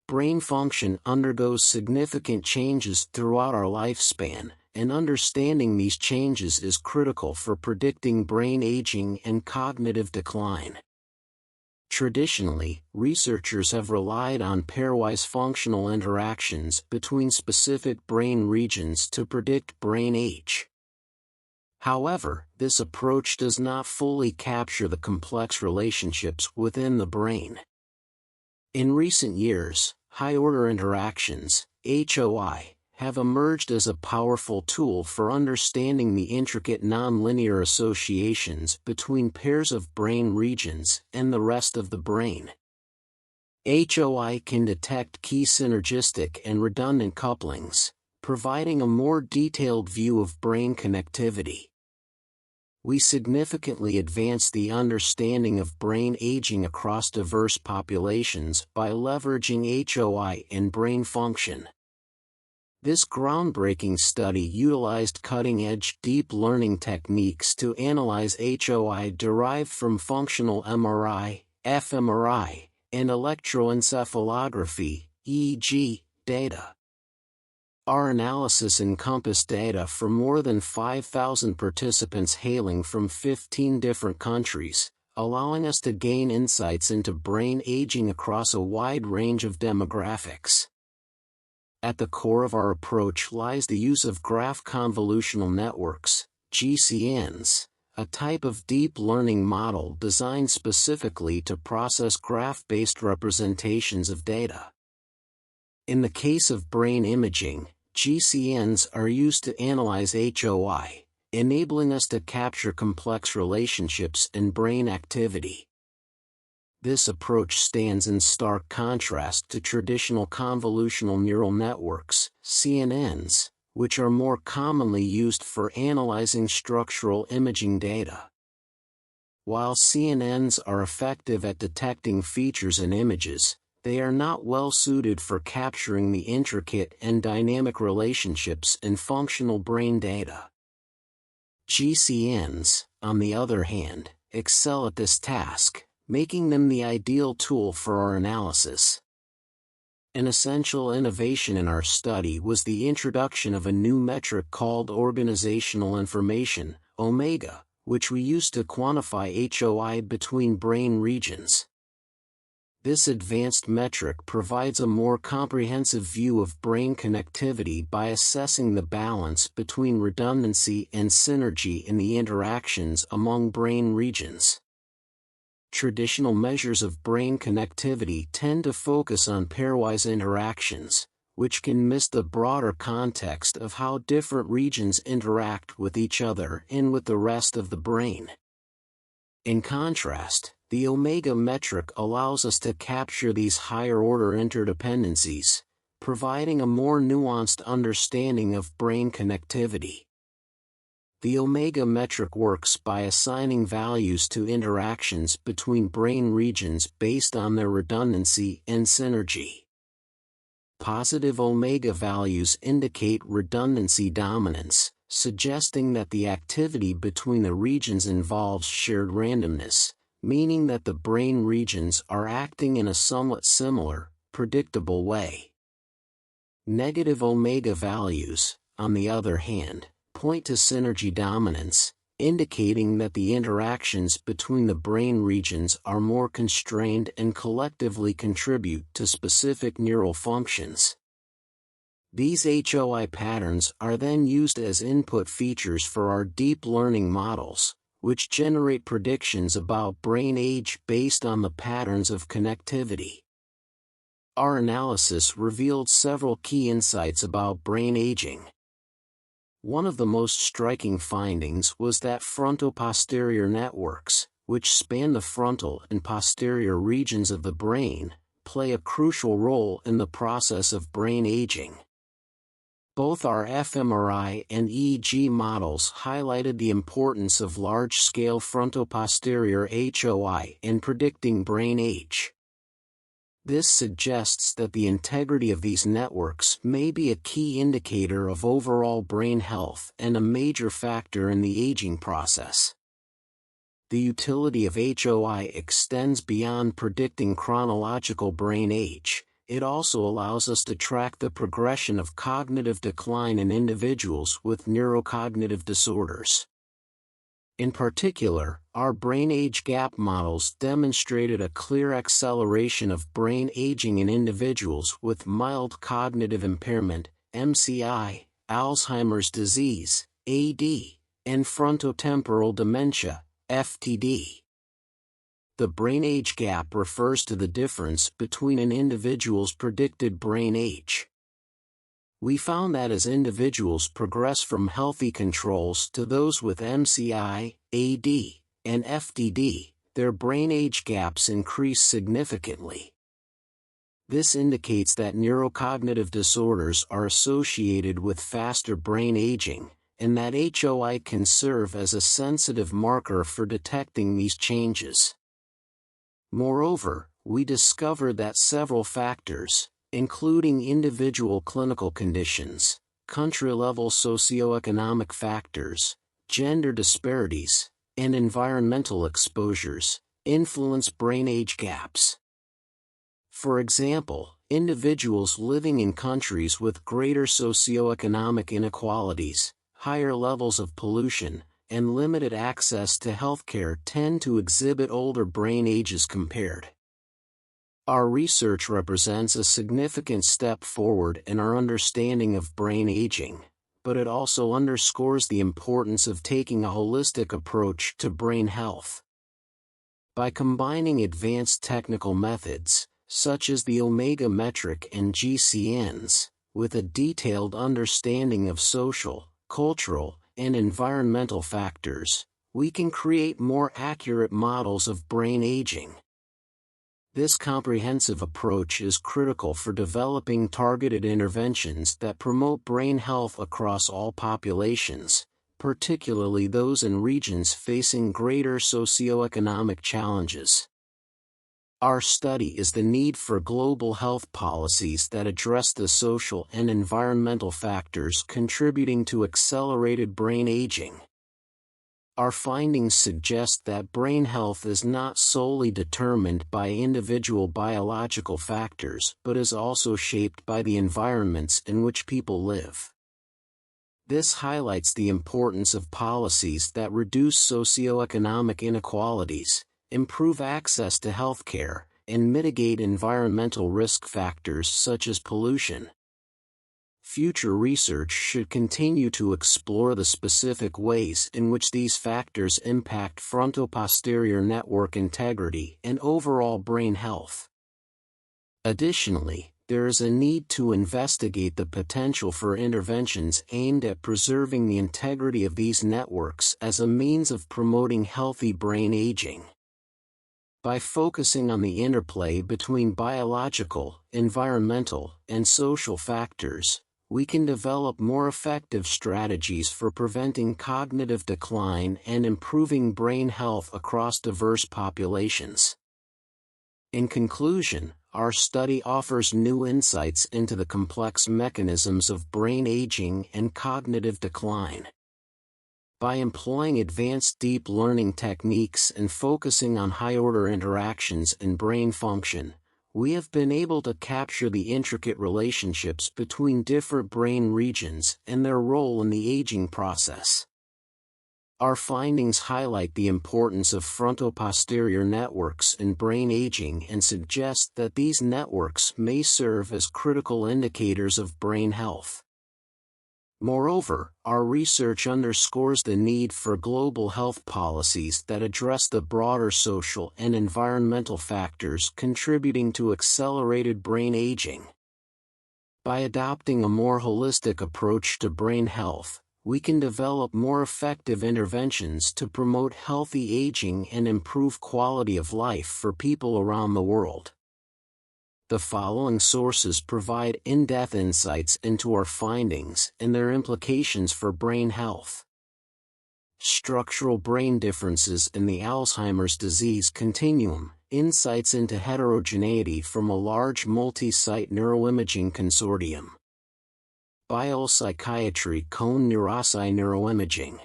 brain function undergoes significant changes throughout our lifespan, and understanding these changes is critical for predicting brain aging and cognitive decline. Traditionally, researchers have relied on pairwise functional interactions between specific brain regions to predict brain age. However, this approach does not fully capture the complex relationships within the brain. In recent years, high-order interactions, HOI, have emerged as a powerful tool for understanding the intricate nonlinear associations between pairs of brain regions and the rest of the brain. HOI can detect key synergistic and redundant couplings, providing a more detailed view of brain connectivity. We significantly advance the understanding of brain aging across diverse populations by leveraging HOI in brain function. This groundbreaking study utilized cutting-edge deep learning techniques to analyze HOI derived from functional MRI, fMRI, and electroencephalography, EEG, data. Our analysis encompassed data from more than 5,000 participants hailing from 15 different countries, allowing us to gain insights into brain aging across a wide range of demographics. At the core of our approach lies the use of graph convolutional networks, GCNs, a type of deep learning model designed specifically to process graph-based representations of data. In the case of brain imaging, GCNs are used to analyze HOI, enabling us to capture complex relationships in brain activity. This approach stands in stark contrast to traditional convolutional neural networks, CNNs, which are more commonly used for analyzing structural imaging data. While CNNs are effective at detecting features in images, they are not well suited for capturing the intricate and dynamic relationships in functional brain data. GCNs, on the other hand, excel at this task, making them the ideal tool for our analysis. An essential innovation in our study was the introduction of a new metric called organizational information, omega, which we use to quantify HOI between brain regions. This advanced metric provides a more comprehensive view of brain connectivity by assessing the balance between redundancy and synergy in the interactions among brain regions. Traditional measures of brain connectivity tend to focus on pairwise interactions, which can miss the broader context of how different regions interact with each other and with the rest of the brain. In contrast, the omega metric allows us to capture these higher-order interdependencies, providing a more nuanced understanding of brain connectivity. The omega metric works by assigning values to interactions between brain regions based on their redundancy and synergy. Positive omega values indicate redundancy dominance, suggesting that the activity between the regions involves shared randomness, meaning that the brain regions are acting in a somewhat similar, predictable way. Negative omega values, on the other hand, point to synergy dominance, indicating that the interactions between the brain regions are more constrained and collectively contribute to specific neural functions. These HOI patterns are then used as input features for our deep learning models, which generate predictions about brain age based on the patterns of connectivity. Our analysis revealed several key insights about brain aging. One of the most striking findings was that frontoposterior networks, which span the frontal and posterior regions of the brain, play a crucial role in the process of brain aging. Both our fMRI and EEG models highlighted the importance of large-scale frontoposterior HOI in predicting brain age. This suggests that the integrity of these networks may be a key indicator of overall brain health and a major factor in the aging process. The utility of HOI extends beyond predicting chronological brain age. it also allows us to track the progression of cognitive decline in individuals with neurocognitive disorders. In particular, our brain age gap models demonstrated a clear acceleration of brain aging in individuals with mild cognitive impairment, MCI, Alzheimer's disease, AD, and frontotemporal dementia, FTD. The brain age gap refers to the difference between an individual's predicted brain age. We found that as individuals progress from healthy controls to those with MCI, AD, and FTD, their brain age gaps increase significantly. This indicates that neurocognitive disorders are associated with faster brain aging, and that HOI can serve as a sensitive marker for detecting these changes. Moreover, we discovered that several factors, including individual clinical conditions, country-level socioeconomic factors, gender disparities, and environmental exposures, influence brain age gaps. For example, individuals living in countries with greater socioeconomic inequalities, higher levels of pollution, and limited access to healthcare tend to exhibit older brain ages compared. Our research represents a significant step forward in our understanding of brain aging, but it also underscores the importance of taking a holistic approach to brain health. By combining advanced technical methods, such as the omega metric and GCNs, with a detailed understanding of social, cultural, and environmental factors, we can create more accurate models of brain aging. This comprehensive approach is critical for developing targeted interventions that promote brain health across all populations, particularly those in regions facing greater socioeconomic challenges. Our study is the need for global health policies that address the social and environmental factors contributing to accelerated brain aging. Our findings suggest that brain health is not solely determined by individual biological factors but is also shaped by the environments in which people live. This highlights the importance of policies that reduce socioeconomic inequalities, improve access to healthcare, and mitigate environmental risk factors such as pollution. Future research should continue to explore the specific ways in which these factors impact frontoposterior network integrity and overall brain health. Additionally, there is a need to investigate the potential for interventions aimed at preserving the integrity of these networks as a means of promoting healthy brain aging. By focusing on the interplay between biological, environmental, and social factors, we can develop more effective strategies for preventing cognitive decline and improving brain health across diverse populations. In conclusion, our study offers new insights into the complex mechanisms of brain aging and cognitive decline. By employing advanced deep learning techniques and focusing on high-order interactions in brain function, we have been able to capture the intricate relationships between different brain regions and their role in the aging process. Our findings highlight the importance of frontoposterior networks in brain aging and suggest that these networks may serve as critical indicators of brain health. Moreover, our research underscores the need for global health policies that address the broader social and environmental factors contributing to accelerated brain aging. By adopting a more holistic approach to brain health, we can develop more effective interventions to promote healthy aging and improve quality of life for people around the world. The following sources provide in-depth insights into our findings and their implications for brain health. Structural Brain Differences in the Alzheimer's Disease Continuum: Insights into Heterogeneity from a Large Multi-Site Neuroimaging Consortium. Biopsychiatry Cone Neurosci Neuroimaging.